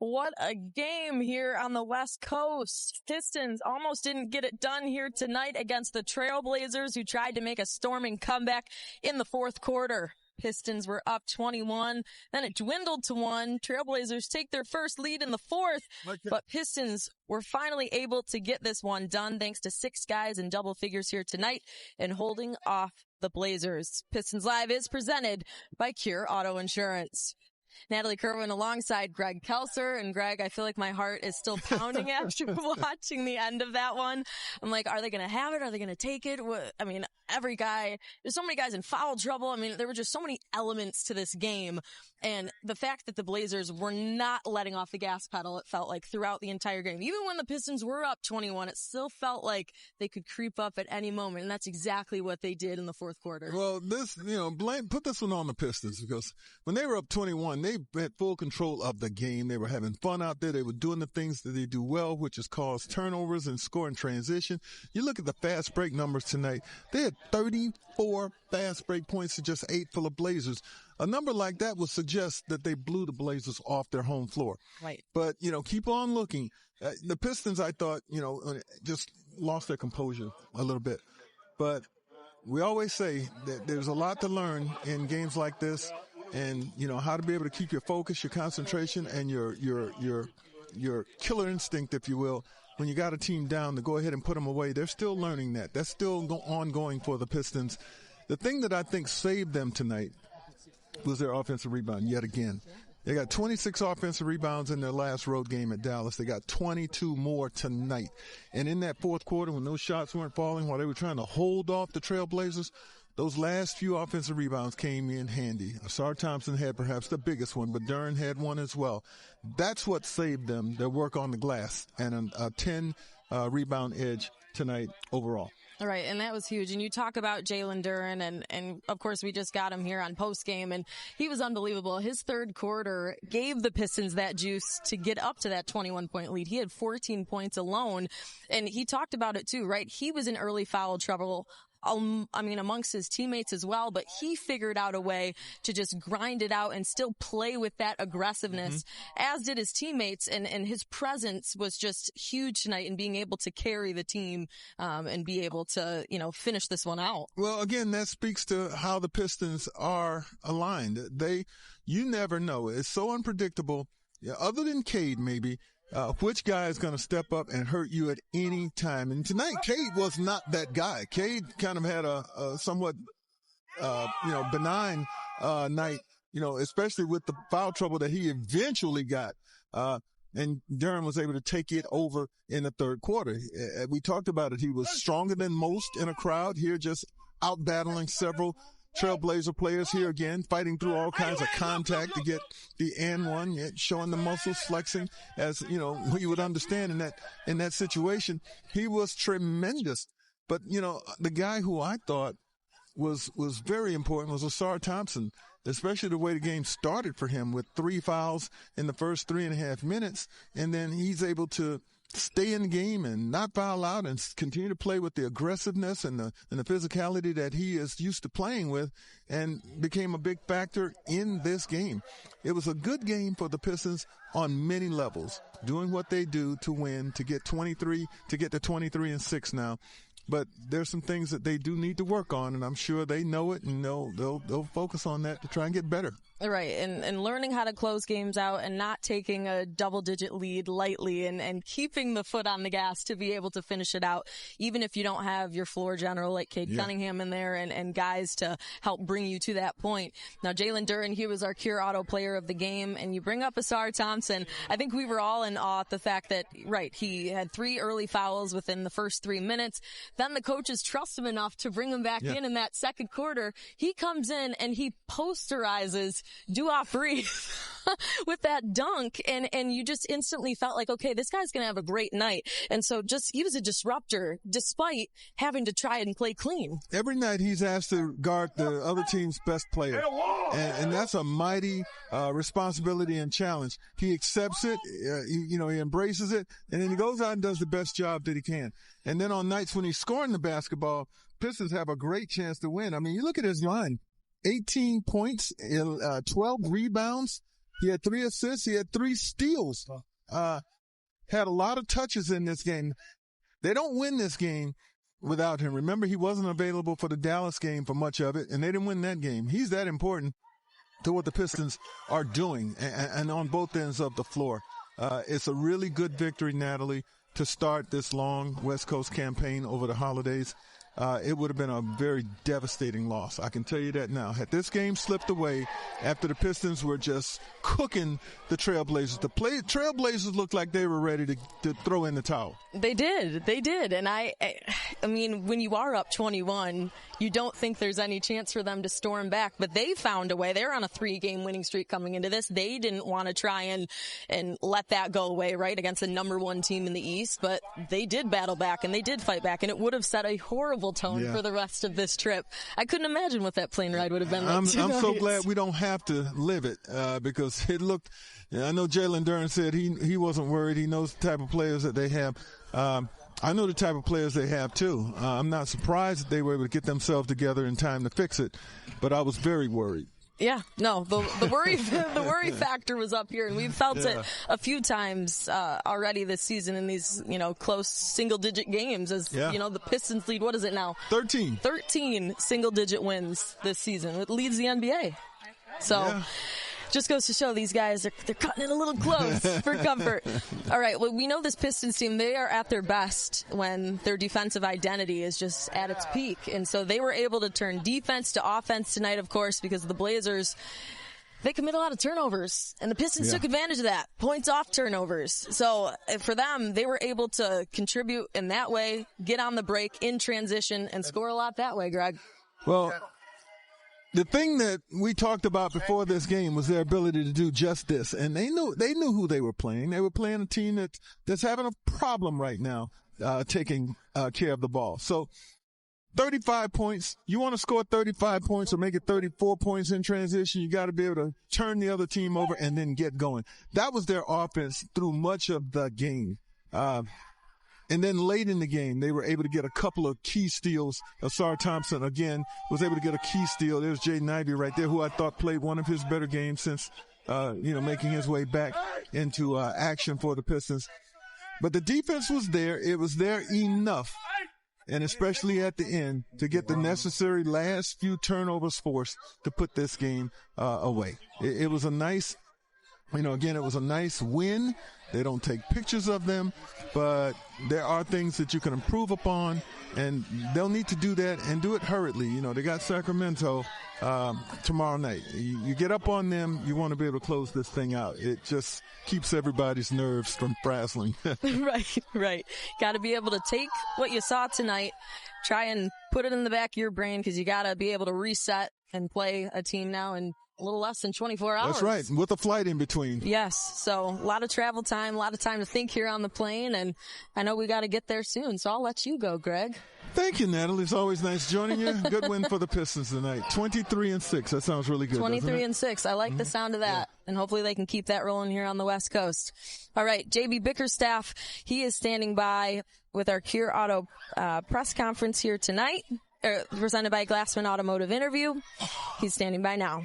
What a game here on the West Coast. Pistons almost didn't get it done here tonight against the Trailblazers, who tried to make a storming comeback in the fourth quarter. Pistons were up 21, then it dwindled to 1. Trailblazers take their first lead in the fourth, but Pistons were finally able to get this one done thanks to 6 guys in double figures here tonight and holding off the Blazers. Pistons Live is presented by Cure Auto Insurance. Natalie Kerwin alongside Greg Kelser. And Greg, I feel like my heart is still pounding after watching the end of that one. I'm like, are they going to have it? Are they going to take it? I mean, every guy, there's so many guys in foul trouble. I mean, there were just so many elements to this game. And the fact that the Blazers were not letting off the gas pedal, it felt like throughout the entire game. Even when the Pistons were up 21, it still felt like they could creep up at any moment. And that's exactly what they did in the fourth quarter. Well, this, put this one on the Pistons, because when they were up 21, they had full control of the game. They were having fun out there. They were doing the things that they do well, which is cause turnovers and score in transition. You look at the fast break numbers tonight. They had 34 fast break points to just 8 for the Blazers. A number like that would suggest that they blew the Blazers off their home floor. Right. But, keep on looking. The Pistons, I thought, just lost their composure a little bit. But we always say that there's a lot to learn in games like this, and, how to be able to keep your focus, your concentration, and your killer instinct, if you will, when you got a team down, to go ahead and put them away. They're still learning that. That's still ongoing for the Pistons. The thing that I think saved them tonight was their offensive rebound yet again. They got 26 offensive rebounds in their last road game at Dallas. They got 22 more tonight. And in that fourth quarter, when those shots weren't falling, while they were trying to hold off the Trailblazers, those last few offensive rebounds came in handy. Ausar Thompson had perhaps the biggest one, but Duren had one as well. That's what saved them, their work on the glass, and a 10 rebound edge tonight overall. All right, and that was huge. And you talk about Jalen Duren, and of course we just got him here on postgame, and he was unbelievable. His third quarter gave the Pistons that juice to get up to that 21-point lead. He had 14 points alone, and he talked about it too, right? He was in early foul trouble, amongst his teammates as well, but he figured out a way to just grind it out and still play with that aggressiveness, as did his teammates, and his presence was just huge tonight in being able to carry the team, and be able to, finish this one out. Well, again, that speaks to how the Pistons are aligned. You never know. It's so unpredictable. Yeah, other than Cade, maybe, which guy is going to step up and hurt you at any time. And tonight, Cade was not that guy. Cade kind of had a somewhat, benign, night, especially with the foul trouble that he eventually got. And Duren was able to take it over in the third quarter. We talked about it. He was stronger than most in a crowd here, just out battling several Trailblazer players here again, fighting through all kinds of contact to get the and one, yet showing the muscles flexing, as we would understand in that situation. He was tremendous. But the guy who I thought was very important was Ausar Thompson, especially the way the game started for him with 3 fouls in the first 3.5 minutes, and then he's able to stay in the game and not foul out and continue to play with the aggressiveness and the physicality that he is used to playing with, and became a big factor in this game. It was a good game for the Pistons on many levels, doing what they do to win, to get to 23-6 now. But there's some things that they do need to work on, and I'm sure they know it, and they'll focus on that to try and get better. Right, and learning how to close games out and not taking a double-digit lead lightly, and keeping the foot on the gas to be able to finish it out, even if you don't have your floor general like Cade Cunningham in there and guys to help bring you to that point. Now, Jalen Duren, he was our Cure Auto player of the game, and you bring up Ausar Thompson. I think we were all in awe at the fact that, right, he had 3 early fouls within the first 3 minutes. Then the coaches trust him enough to bring him back in that second quarter. He comes in and he posterizes do off breathe with that dunk, and you just instantly felt like, okay, this guy's gonna have a great night. And so he was a disruptor despite having to try and play clean. Every night he's asked to guard the other team's best player, and that's a mighty responsibility and challenge. He accepts it, he embraces it, and then he goes out and does the best job that he can. And then on nights when he's scoring the basketball, Pistons have a great chance to win. I mean, you look at his line. 18 points, 12 rebounds, He had 3 assists. He had 3 steals. Had a lot of touches in this game. They don't win this game without him. Remember, he wasn't available for the Dallas game for much of it, and they didn't win that game. He's that important to what the Pistons are doing and on both ends of the floor. It's a really good victory, Natalie, to start this long West Coast campaign over the holidays. It would have been a very devastating loss. I can tell you that now. Had this game slipped away after the Pistons were just cooking the Trailblazers, the Trailblazers looked like they were ready to throw in the towel. They did. And I mean, when you are up 21, you don't think there's any chance for them to storm back, but they found a way. They're on a 3-game winning streak coming into this. They didn't want to try and let that go away, right, against the number 1 team in the East, but they did battle back and they did fight back, and it would have set a horrible tone for the rest of this trip. I couldn't imagine what that plane ride would have been like. I'm so glad we don't have to live it, because it looked, I know Jalen Duren said he wasn't worried. He knows the type of players that they have. I know the type of players they have too. I'm not surprised that they were able to get themselves together in time to fix it, but I was very worried. Yeah, no, the worry factor was up here, and we've felt it a few times already this season in these, close single-digit games. As the Pistons lead. What is it now? 13 single-digit wins this season. It leads the NBA. So. Just goes to show these guys, they're cutting it a little close for comfort. All right, well, we know this Pistons team, they are at their best when their defensive identity is just at its peak. And so they were able to turn defense to offense tonight, of course, because the Blazers, they commit a lot of turnovers, and the Pistons took advantage of that. Points off turnovers. So for them, they were able to contribute in that way, get on the break in transition, and score a lot that way, Greg. Well, the thing that we talked about before this game was their ability to do just this, and they knew who they were playing. They were playing a team that's having a problem right now, taking care of the ball. So 35 points. You want to score 35 points or make it 34 points in transition, you got to be able to turn the other team over and then get going. That was their offense through much of the game. And then late in the game, they were able to get a couple of key steals. Ausar Thompson, again, was able to get a key steal. There's Jaden Ivey right there, who I thought played one of his better games since, making his way back into action for the Pistons. But the defense was there. It was there enough, and especially at the end, to get the necessary last few turnovers forced to put this game away. It was a nice, it was a nice win. They don't take pictures of them, but there are things that you can improve upon, and they'll need to do that and do it hurriedly. They got Sacramento tomorrow night. You get up on them, you want to be able to close this thing out. It just keeps everybody's nerves from frazzling. Right. Got to be able to take what you saw tonight, try and put it in the back of your brain, because you got to be able to reset and play a team now in a little less than 24 hours. That's right, with a flight in between. Yes, so a lot of travel time, a lot of time to think here on the plane, and I know we got to get there soon, so I'll let you go, Greg. Thank you, Natalie. It's always nice joining you. Good win for the Pistons tonight. 23-6. That sounds really good. 23-6. I like the sound of that, and hopefully they can keep that rolling here on the West Coast. All right, JB Bickerstaff, he is standing by with our Cure Auto press conference here tonight, presented by Glassman Automotive Interview. He's standing by now.